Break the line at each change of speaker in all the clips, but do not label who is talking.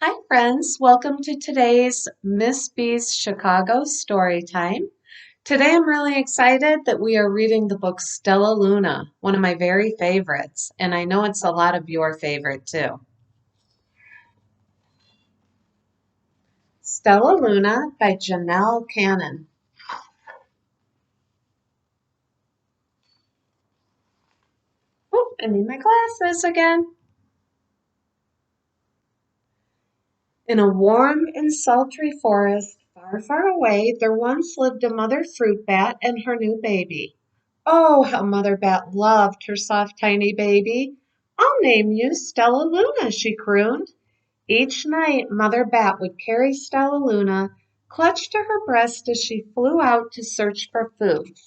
Hi, friends. Welcome to today's Miss B's Chicago story time. Today, I'm really excited that we are reading the book Stellaluna, one of my very favorites, and I know it's a lot of your favorite too. Stellaluna by Janell Cannon. Oh, I need my glasses again. In a warm and sultry forest, far, far away, there once lived a mother fruit bat and her new baby. Oh, how Mother Bat loved her soft, tiny baby. "I'll name you Stellaluna," she crooned. Each night Mother Bat would carry Stellaluna clutched to her breast as she flew out to search for food.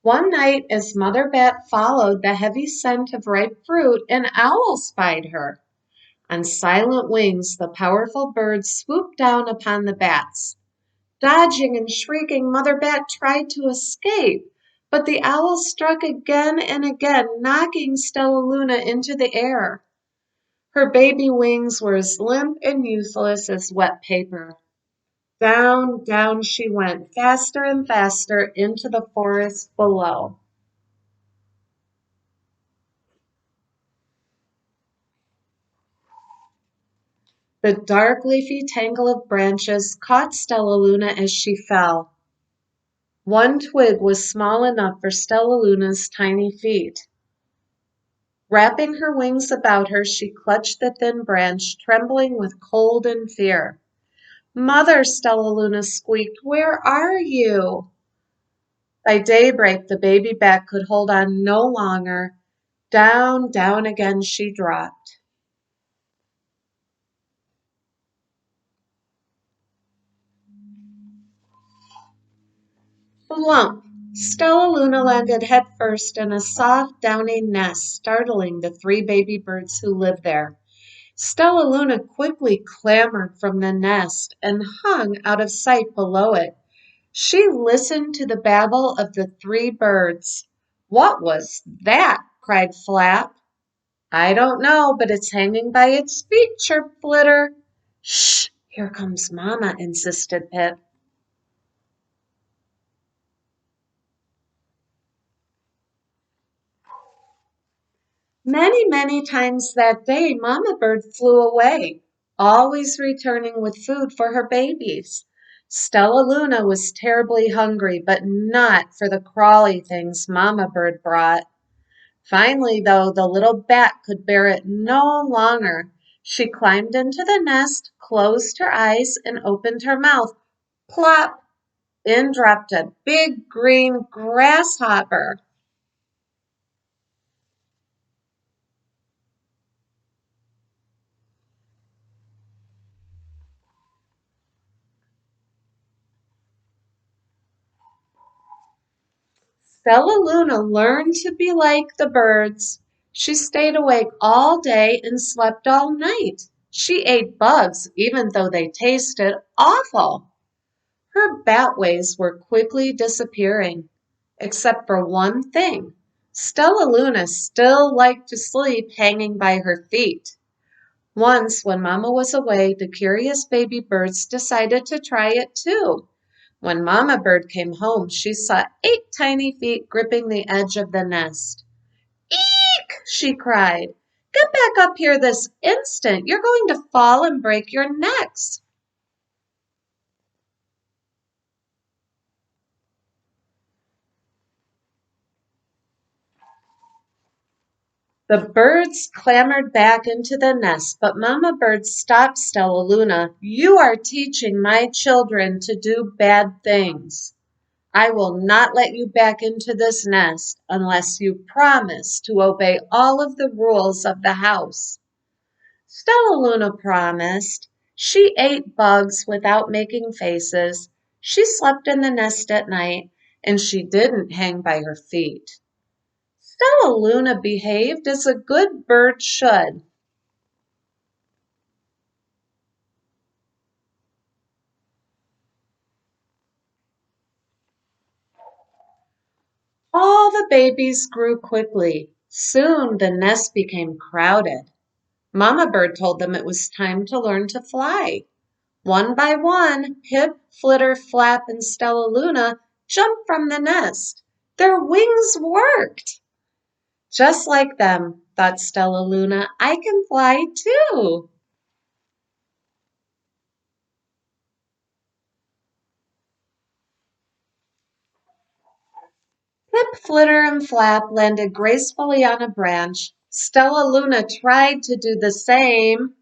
One night, as Mother Bat followed the heavy scent of ripe fruit, an owl spied her. On silent wings, the powerful bird swooped down upon the bats. Dodging and shrieking, Mother Bat tried to escape, but the owl struck again and again, knocking Stellaluna into the air. Her baby wings were as limp and useless as wet paper. Down, down she went, faster and faster into the forest below. The dark leafy tangle of branches caught Stellaluna as she fell. One twig was small enough for Stellaluna's tiny feet. Wrapping her wings about her, she clutched the thin branch, trembling with cold and fear. "Mother," Stellaluna squeaked, "where are you?" By daybreak, the baby bat could hold on no longer. Down, down again she dropped. Flump! Stellaluna landed headfirst in a soft, downy nest, startling the three baby birds who lived there. Stellaluna quickly clambered from the nest and hung out of sight below it. She listened to the babble of the three birds. "What was that?" cried Flap. "I don't know, but it's hanging by its feet," chirped Flitter. "Shh! Here comes Mama," insisted Pip. Many, many times that day, Mama Bird flew away, always returning with food for her babies. Stellaluna was terribly hungry, but not for the crawly things Mama Bird brought. Finally, though, the little bat could bear it no longer. She climbed into the nest, closed her eyes, and opened her mouth. Plop! In dropped a big green grasshopper. Stellaluna learned to be like the birds. She stayed awake all day and slept all night. She ate bugs, even though they tasted awful. Her bat ways were quickly disappearing, except for one thing. Stellaluna still liked to sleep hanging by her feet. Once, when Mama was away, the curious baby birds decided to try it too. When Mama Bird came home, she saw 8 tiny feet gripping the edge of the nest. "Eek!" she cried. "Get back up here this instant. You're going to fall and break your necks." The birds clambered back into the nest, but Mama Bird stopped Stellaluna. "You are teaching my children to do bad things. I will not let you back into this nest unless you promise to obey all of the rules of the house." Stellaluna promised. She ate bugs without making faces. She slept in the nest at night, and she didn't hang by her feet. Stellaluna behaved as a good bird should. All the the babies grew quickly. Soon the nest became crowded. Mama bird told them it was time to learn to fly. One by one, Pip, Flitter, Flap, and Stellaluna jumped from the nest. Their wings worked. Just like them, thought Stellaluna, I can fly too. Pip, Flitter, and Flap landed gracefully on a branch. Stellaluna tried to do the same.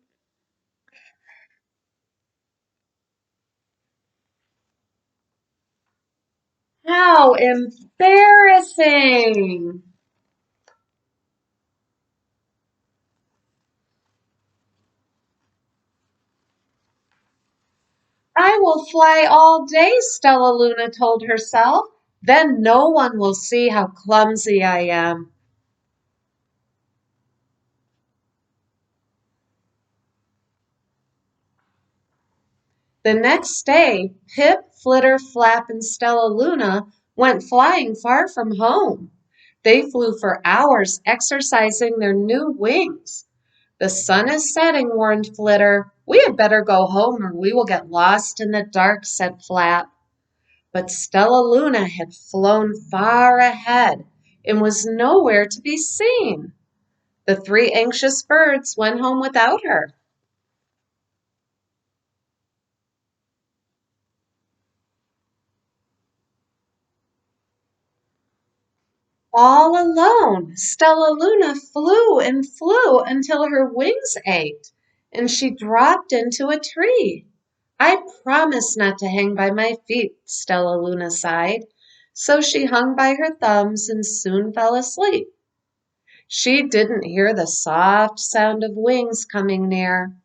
How embarrassing! I will fly all day, Stellaluna told herself. Then no one will see how clumsy I am. The next day, Pip, Flitter, Flap, and Stellaluna went flying far from home. They flew for hours, exercising their new wings. The sun is setting, warned Flitter. We had better go home or we will get lost in the dark, said Flap. But Stellaluna had flown far ahead and was nowhere to be seen. The three anxious birds went home without her. All alone, Stellaluna flew and flew until her wings ached, and she dropped into a tree. I promised not to hang by my feet, Stellaluna sighed. So she hung by her thumbs and soon fell asleep. She didn't hear the soft sound of wings coming near.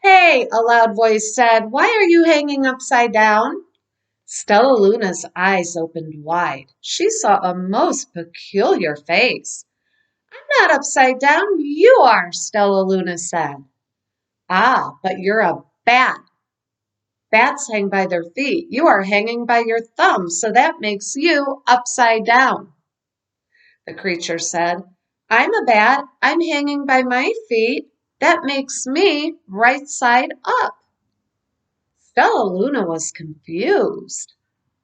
Hey, a loud voice said, why are you hanging upside down? Stellaluna's eyes opened wide. She saw a most peculiar face. I'm not upside down, you are, Stellaluna said. Ah, but you're a bat. Bats hang by their feet. You are hanging by your thumb, so that makes you upside down. The creature said, I'm a bat. I'm hanging by my feet. That makes me right side up. Stellaluna was confused.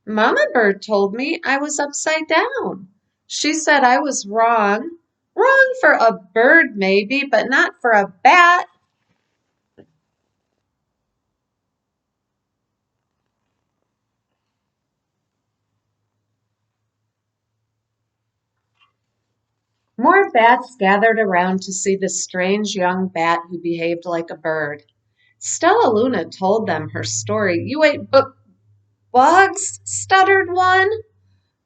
Mama bird told me I was upside down. She said I was wrong. Wrong for a bird, maybe, but not for a bat. More bats gathered around to see the strange young bat who behaved like a bird. Stellaluna told them her story. You ate bugs, stuttered one.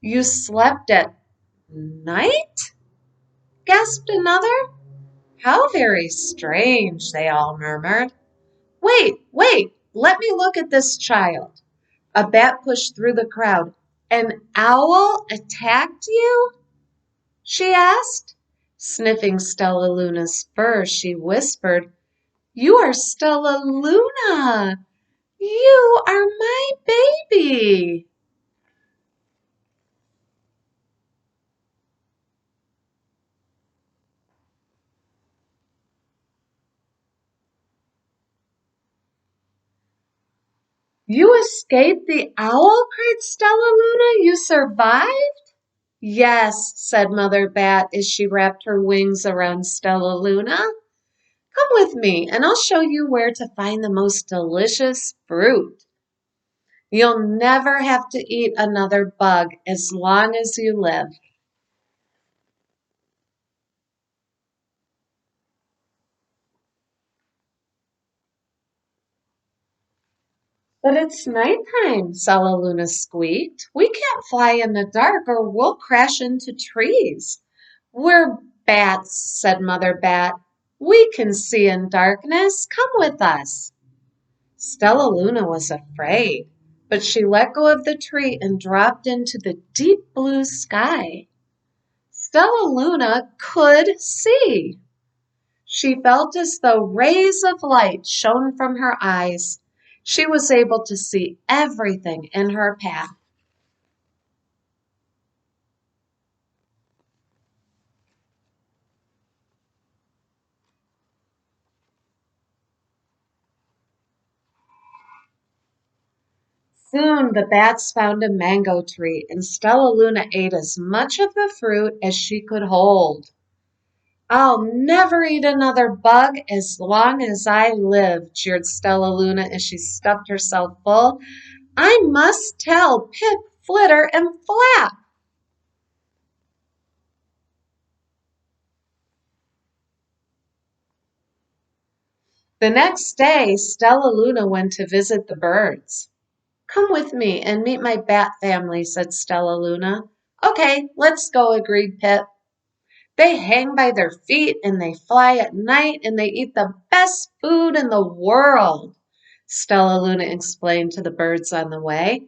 You slept at night? Gasped another. How very strange, they all murmured. Wait, let me look at this child. A bat pushed through the crowd. An owl attacked you? She asked. Sniffing Stellaluna's fur, she whispered, You are Stellaluna. You are my baby. You escaped the owl, cried Stellaluna. You survived? Yes, said Mother Bat as she wrapped her wings around Stellaluna. Come with me, and I'll show you where to find the most delicious fruit. You'll never have to eat another bug as long as you live. But it's nighttime, Stellaluna squeaked. We can't fly in the dark or we'll crash into trees. We're bats, said Mother Bat. We can see in darkness. Come with us. Stellaluna was afraid, but she let go of the tree and dropped into the deep blue sky. Stellaluna could see. She felt as though rays of light shone from her eyes. She was able to see everything in her path. Soon the bats found a mango tree, and Stellaluna ate as much of the fruit as she could hold. I'll never eat another bug as long as I live, cheered Stellaluna as she stuffed herself full. I must tell Pip, Flitter, and Flap. The next day, Stellaluna went to visit the birds. Come with me and meet my bat family, said Stellaluna. Okay, let's go, agreed Pip. They hang by their feet and they fly at night and they eat the best food in the world, Stellaluna explained to the birds on the way.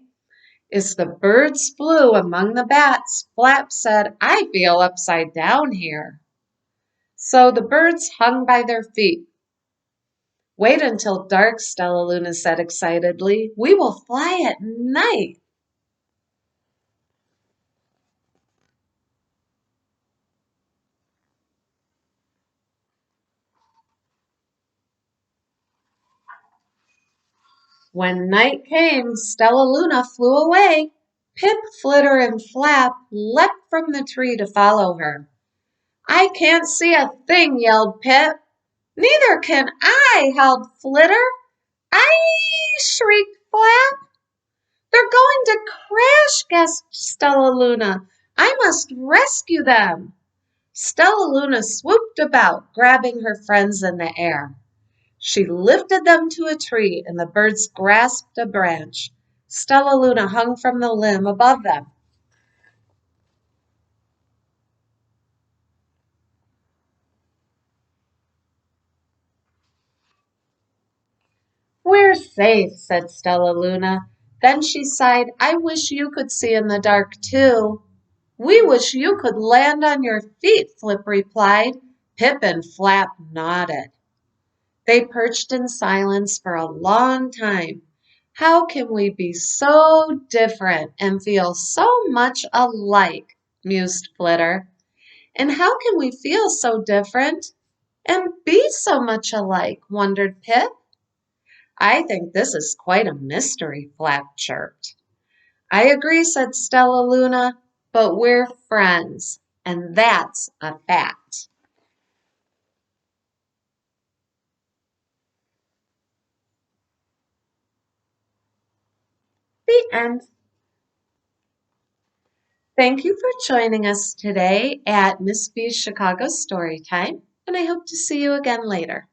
As the birds flew among the bats, Flap said, I feel upside down here. So the birds hung by their feet. Wait until dark, Stellaluna said excitedly. We will fly at night. When night came, Stellaluna flew away. Pip, Flitter, and Flap leapt from the tree to follow her. I can't see a thing, yelled Pip. Neither can I, howled Flitter. I shrieked Flap. They're going to crash, gasped Stellaluna. I must rescue them. Stellaluna swooped about, grabbing her friends in the air. She lifted them to a tree, and the birds grasped a branch. Stellaluna hung from the limb above them. We're safe, said Stellaluna. Then she sighed, I wish you could see in the dark, too. We wish you could land on your feet, Flip replied. Pip and Flap nodded. They perched in silence for a long time. How can we be so different and feel so much alike? Mused Flitter. And how can we feel so different and be so much alike? Wondered Pip. I think this is quite a mystery, Flap chirped. I agree, said Stellaluna, but we're friends, and that's a fact. The end. Thank you for joining us today at Miss B's Chicago Storytime, and I hope to see you again later.